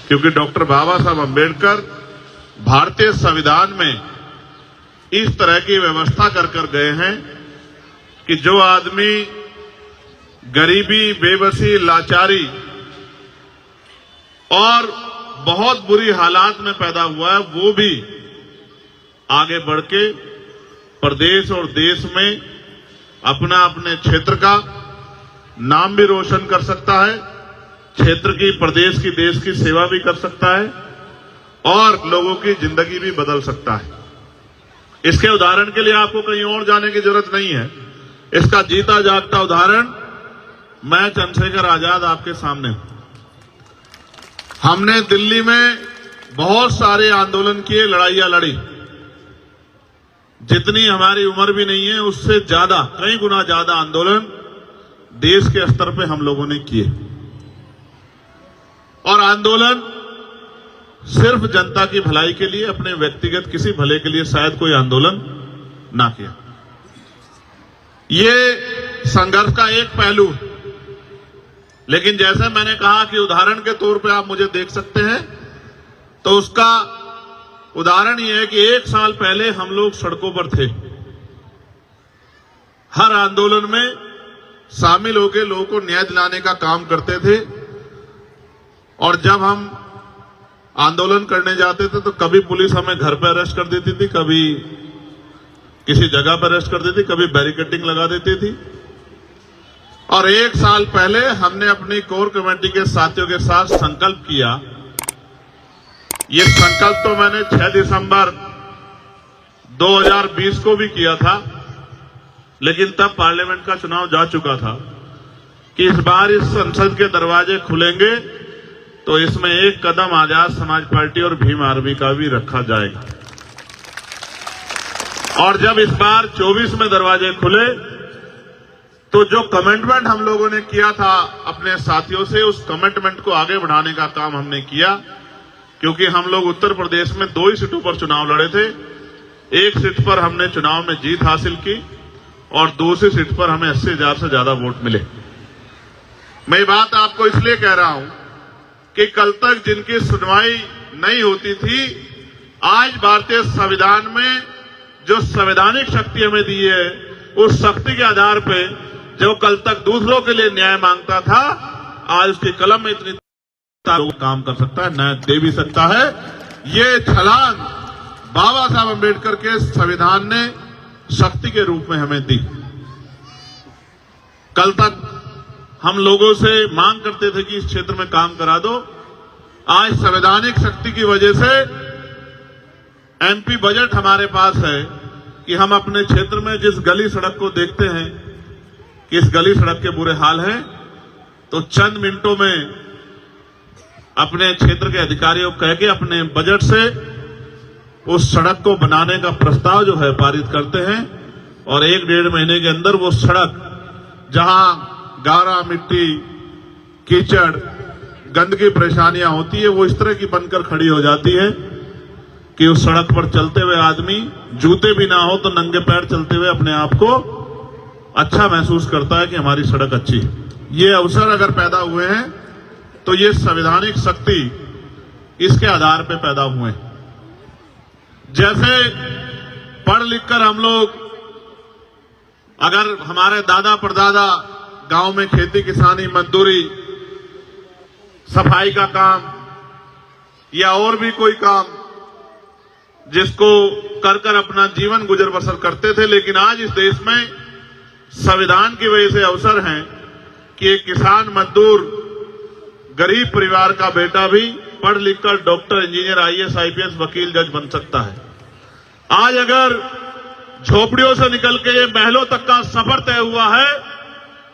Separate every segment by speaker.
Speaker 1: क्योंकि डॉक्टर बाबा साहब अम्बेडकर भारतीय संविधान में इस तरह की व्यवस्था कर गए हैं कि जो आदमी गरीबी, बेबसी, लाचारी और बहुत बुरी हालात में पैदा हुआ है, वो भी आगे बढ़ के प्रदेश और देश में अपने क्षेत्र का नाम भी रोशन कर सकता है, क्षेत्र की, प्रदेश की, देश की सेवा भी कर सकता है और लोगों की जिंदगी भी बदल सकता है। इसके उदाहरण के लिए आपको कहीं और जाने की जरूरत नहीं है। इसका जीता जागता उदाहरण मैं चंद्रशेखर आजाद आपके सामने हूं। हमने दिल्ली में बहुत सारे आंदोलन किए, लड़ाइयां लड़ी। जितनी हमारी उम्र भी नहीं है उससे ज्यादा, कई गुना ज्यादा आंदोलन देश के स्तर पे हम लोगों ने किए। और आंदोलन सिर्फ जनता की भलाई के लिए, अपने व्यक्तिगत किसी भले के लिए शायद कोई आंदोलन ना किया। ये संघर्ष का एक पहलू है। लेकिन जैसे मैंने कहा कि उदाहरण के तौर पे आप मुझे देख सकते हैं, तो उसका उदाहरण ये है कि 1 साल पहले हम लोग सड़कों पर थे। हर आंदोलन में शामिल होकर लोगों को न्याय दिलाने का काम करते थे। और जब हम आंदोलन करने जाते थे तो कभी पुलिस हमें घर पर अरेस्ट कर देती थी, कभी किसी जगह पर अरेस्ट कर देती, कभी बैरिकेडिंग लगा देती थी। और 1 साल पहले हमने अपनी कोर कमेटी के साथियों के साथ संकल्प किया। ये संकल्प तो मैंने 6 दिसंबर 2020 को भी किया था, लेकिन तब पार्लियामेंट का चुनाव जा चुका था कि इस बार इस संसद के दरवाजे खुलेंगे तो इसमें एक कदम आजाद समाज पार्टी और भीम आर्मी का भी रखा जाएगा। और जब इस बार 24 में दरवाजे खुले तो जो कमिटमेंट हम लोगों ने किया था अपने साथियों से, उस कमिटमेंट को आगे बढ़ाने का काम हमने किया। क्योंकि हम लोग उत्तर प्रदेश में 2 ही सीटों पर चुनाव लड़े थे। 1 सीट पर हमने चुनाव में जीत हासिल की और दूसरी सीट पर हमें 80,000 से ज्यादा वोट मिले। मैं ये बात आपको इसलिए कह रहा हूं कि कल तक जिनकी सुनवाई नहीं होती थी, आज भारतीय संविधान में जो संवैधानिक शक्ति हमें दी है, उस शक्ति के आधार पे जो कल तक दूसरों के लिए न्याय मांगता था, आज उसकी कलम में इतनी काम कर सकता है, न्याय दे भी सकता है। ये छलांग बाबा साहब अम्बेडकर के संविधान ने शक्ति के रूप में हमें दी। कल तक हम लोगों से मांग करते थे कि इस क्षेत्र में काम करा दो। आज संवैधानिक शक्ति की वजह से एमपी बजट हमारे पास है कि हम अपने क्षेत्र में जिस गली सड़क को देखते हैं कि इस गली सड़क के बुरे हाल हैं, तो चंद मिनटों में अपने क्षेत्र के अधिकारियों को कह के अपने बजट से उस सड़क को बनाने का प्रस्ताव जो है पारित करते हैं। और 1-1.5 महीने के अंदर वो सड़क, जहां गारा, मिट्टी, कीचड़, गंदगी, परेशानियां होती है, वो इस तरह की बनकर खड़ी हो जाती है कि उस सड़क पर चलते हुए आदमी, जूते भी ना हो तो नंगे पैर चलते हुए अपने आप को अच्छा महसूस करता है कि हमारी सड़क अच्छी है। ये अवसर अगर पैदा हुए हैं तो ये संवैधानिक शक्ति इसके आधार पे पैदा हुए हैं। जैसे पढ़ लिखकर हम लोग, अगर हमारे दादा परदादा गांव में खेती किसानी, मजदूरी, सफाई का काम या और भी कोई काम जिसको कर कर अपना जीवन गुजर बसर करते थे, लेकिन आज इस देश में संविधान की वजह से अवसर है कि एक किसान, मजदूर, गरीब परिवार का बेटा भी पढ़ लिखकर डॉक्टर, इंजीनियर, आईएएस, आईपीएस, वकील, जज बन सकता है। आज अगर झोपड़ियों से निकल के ये महलों तक का सफर तय हुआ है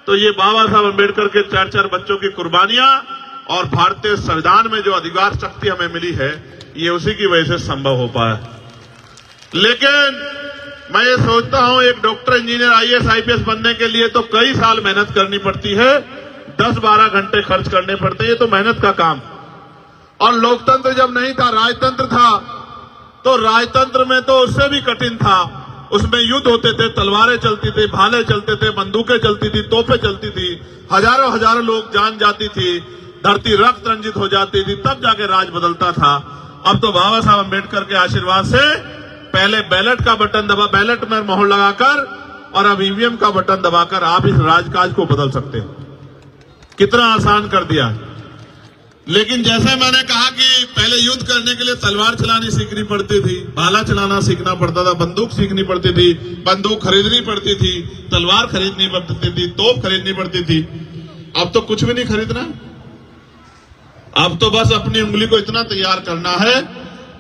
Speaker 1: तो ये बाबा साहब अम्बेडकर के 4-4 बच्चों की कुर्बानियां और भारतीय संविधान में जो अधिकार शक्ति हमें मिली है, ये उसी की वजह से संभव हो पाया। लेकिन मैं ये सोचता हूं, एक डॉक्टर, इंजीनियर, आईएएस, आईपीएस बनने के लिए तो कई साल मेहनत करनी पड़ती है, 10-12 घंटे खर्च करने पड़ते हैं, ये तो मेहनत का काम। और लोकतंत्र जब नहीं था, राजतंत्र था, तो राजतंत्र में तो उससे भी कठिन था। उसमें युद्ध होते थे, तलवारें चलती थी, भाले चलते थे, बंदूकें चलती थी, तोपें चलती थी, हजारों लोग जान जाती थी। धरती रक्त रंजित हो जाती थी, तब जाके राज बदलता था। अब तो बाबा साहब अम्बेडकर के आशीर्वाद से पहले बैलेट का बटन दबा, बैलेट में मोहर लगाकर और अब ईवीएम का बटन दबाकर आप इस राजकाज को बदल सकते हैं। कितना आसान कर दिया है। लेकिन जैसे मैंने कहा कि पहले युद्ध करने के लिए तलवार चलानी सीखनी पड़ती थी, भाला चलाना सीखना पड़ता था, बंदूक सीखनी पड़ती थी, बंदूक खरीदनी पड़ती थी, तलवार खरीदनी पड़ती थी, तोप खरीदनी पड़ती थी। अब तो कुछ भी नहीं खरीदना। अब तो बस अपनी उंगली को इतना तैयार करना है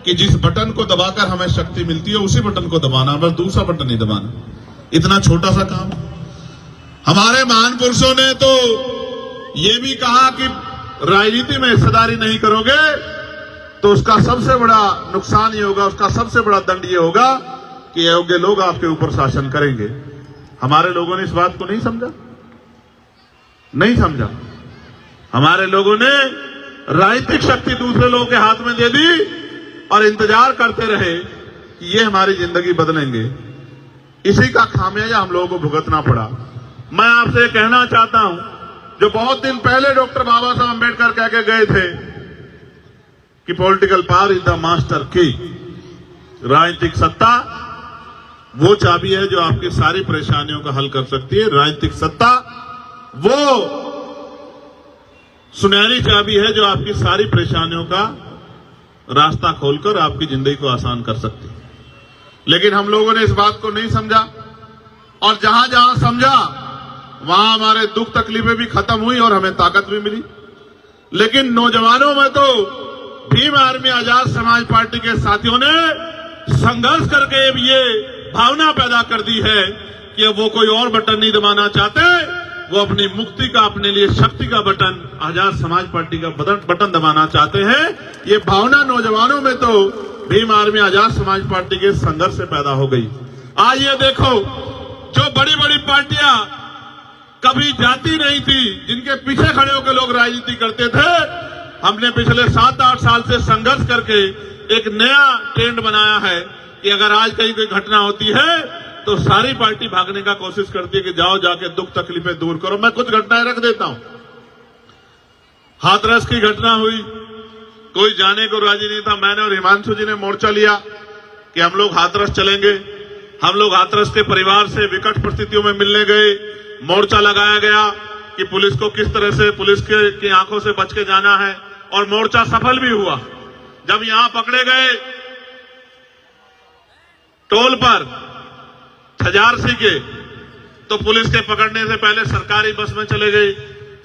Speaker 1: कि जिस बटन को दबाकर हमें शक्ति मिलती है उसी बटन को दबाना, बस दूसरा बटन नहीं दबाना। इतना छोटा सा काम। हमारे महान पुरुषों ने तो ये भी कहा कि राजनीति में हिस्सेदारी नहीं करोगे तो उसका सबसे बड़ा नुकसान ये होगा, उसका सबसे बड़ा दंड ये होगा कि अयोग्य लोग आपके ऊपर शासन करेंगे। हमारे लोगों ने इस बात को नहीं समझा, नहीं समझा। हमारे लोगों ने राजनीतिक शक्ति दूसरे लोगों के हाथ में दे दी और इंतजार करते रहे कि ये हमारी जिंदगी बदलेंगे। इसी का खामियाजा हम लोगों को भुगतना पड़ा। मैं आपसे कहना चाहता हूं, जो बहुत दिन पहले डॉक्टर बाबा साहब अम्बेडकर कह के गए थे कि political power is the master की, राजनीतिक सत्ता वो चाबी है जो आपकी सारी परेशानियों का हल कर सकती है। राजनीतिक सत्ता वो सुनहरी चाबी है जो आपकी सारी परेशानियों का रास्ता खोलकर आपकी जिंदगी को आसान कर सकती है। लेकिन हम लोगों ने इस बात को नहीं समझा और जहां जहां समझा वहां हमारे दुख तकलीफें भी खत्म हुई और हमें ताकत भी मिली। लेकिन नौजवानों में तो भीम आर्मी आजाद समाज पार्टी के साथियों ने संघर्ष करके ये भावना पैदा कर दी है कि वो कोई और बटन नहीं दबाना चाहते, वो अपनी मुक्ति का, अपने लिए शक्ति का बटन, आजाद समाज पार्टी का बटन दबाना चाहते हैं। ये भावना नौजवानों में तो भीम आर्मी आजाद समाज पार्टी के संघर्ष से पैदा हो गई। आज ये देखो, जो बड़ी बड़ी पार्टियां कभी जाती नहीं थी, जिनके पीछे खड़े होकर लोग राजनीति करते थे, हमने पिछले 7-8 साल से संघर्ष करके एक नया ट्रेंड बनाया है कि अगर आज कहीं कोई घटना होती है तो सारी पार्टी भागने का कोशिश करती है कि जाओ जाके दुख तकलीफें दूर करो। मैं कुछ घटनाएं रख देता हूं। हाथरस की घटना हुई, कोई जाने को राजी नहीं था। मैंने और हिमांशु जी ने मोर्चा लिया कि हम लोग हाथरस चलेंगे। हम लोग हाथरस के परिवार से विकट परिस्थितियों में मिलने गए। मोर्चा लगाया गया कि पुलिस को किस तरह से पुलिस की आंखों से बच के जाना है और मोर्चा सफल भी हुआ। जब यहां पकड़े गए टोल पर छजारसी के, तो पुलिस के पकड़ने से पहले सरकारी बस में चले गए।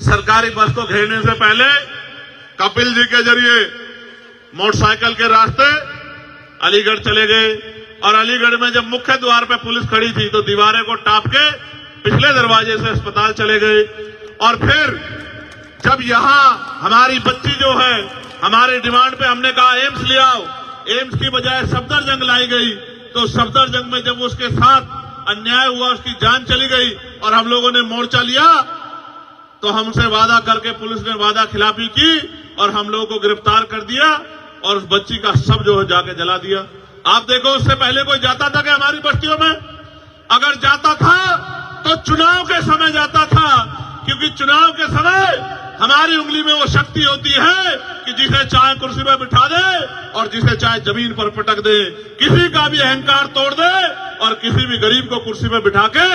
Speaker 1: सरकारी बस को घेरने से पहले कपिल जी के जरिए मोटरसाइकिल के रास्ते अलीगढ़ चले गए और अलीगढ़ में जब मुख्य द्वार पर पुलिस खड़ी थी तो दीवारें को टाप के पिछले दरवाजे से अस्पताल चले गए। और फिर जब यहां हमारी बच्ची जो है, हमारी डिमांड पे हमने कहा एम्स ले आओ, एम्स की बजाय सफदरजंग लाई गई, तो सफदरजंग में जब उसके साथ अन्याय हुआ, उसकी जान चली गई और हम लोगों ने मोर्चा लिया, तो हमसे वादा करके पुलिस ने वादा खिलाफी की और हम लोगों को गिरफ्तार कर दिया और उस बच्ची का शव जो है जाके जला दिया। आप देखो, उससे पहले कोई जाता था कि हमारी बस्तियों में? अगर जाता था तो चुनाव के समय जाता था, क्योंकि चुनाव के समय हमारी उंगली में वो शक्ति होती है कि जिसे चाहे कुर्सी पर बिठा दे और जिसे चाहे जमीन पर पटक दे, किसी का भी अहंकार तोड़ दे और किसी भी गरीब को कुर्सी पर बिठा के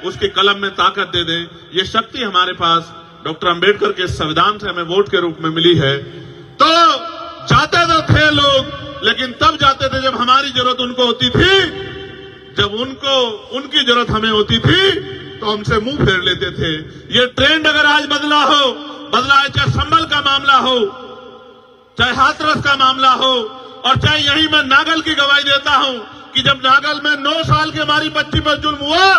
Speaker 1: उसके कलम में ताकत दे दे। ये शक्ति हमारे पास डॉक्टर अंबेडकर के संविधान से हमें वोट के रूप में मिली है। तो जाते तो थे लोग, लेकिन तब जाते थे जब हमारी जरूरत उनको होती थी, जब उनकी जरूरत हमें होती थी तो हमसे मुंह फेर लेते थे। ये ट्रेंड अगर आज बदला है, चाहे संभल का मामला हो, चाहे हाथरस का मामला हो, और चाहे यहीं मैं नागल की गवाही देता हूं कि जब नागल में 9 साल की हमारी बच्ची पर जुल्म हुआ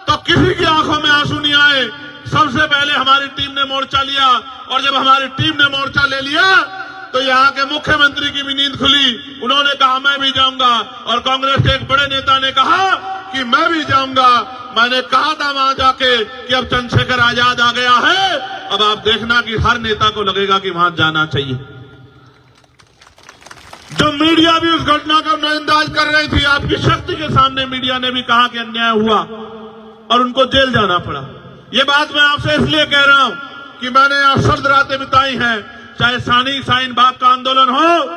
Speaker 1: तो किसी की आंखों में आंसू नहीं आए। सबसे पहले हमारी टीम ने मोर्चा लिया और जब हमारी टीम ने मोर्चा ले लिया तो यहाँ के मुख्यमंत्री की भी नींद खुली। उन्होंने कहा मैं भी जाऊंगा, और कांग्रेस के एक बड़े नेता ने कहा कि मैं भी जाऊंगा। मैंने कहा था वहां जाके कि अब चंद्रशेखर आजाद आ गया है, अब आप देखना कि हर नेता को लगेगा कि वहां जाना चाहिए। जो मीडिया भी उस घटना का नजरअंदाज कर रही थी, आपकी शक्ति के सामने मीडिया ने भी कहा कि अन्याय हुआ और उनको जेल जाना पड़ा। ये बात मैं आपसे इसलिए कह रहा हूं कि मैंने असर्द रातें बिताई हैं, चाहे सानी शाहीन बाग का आंदोलन हो,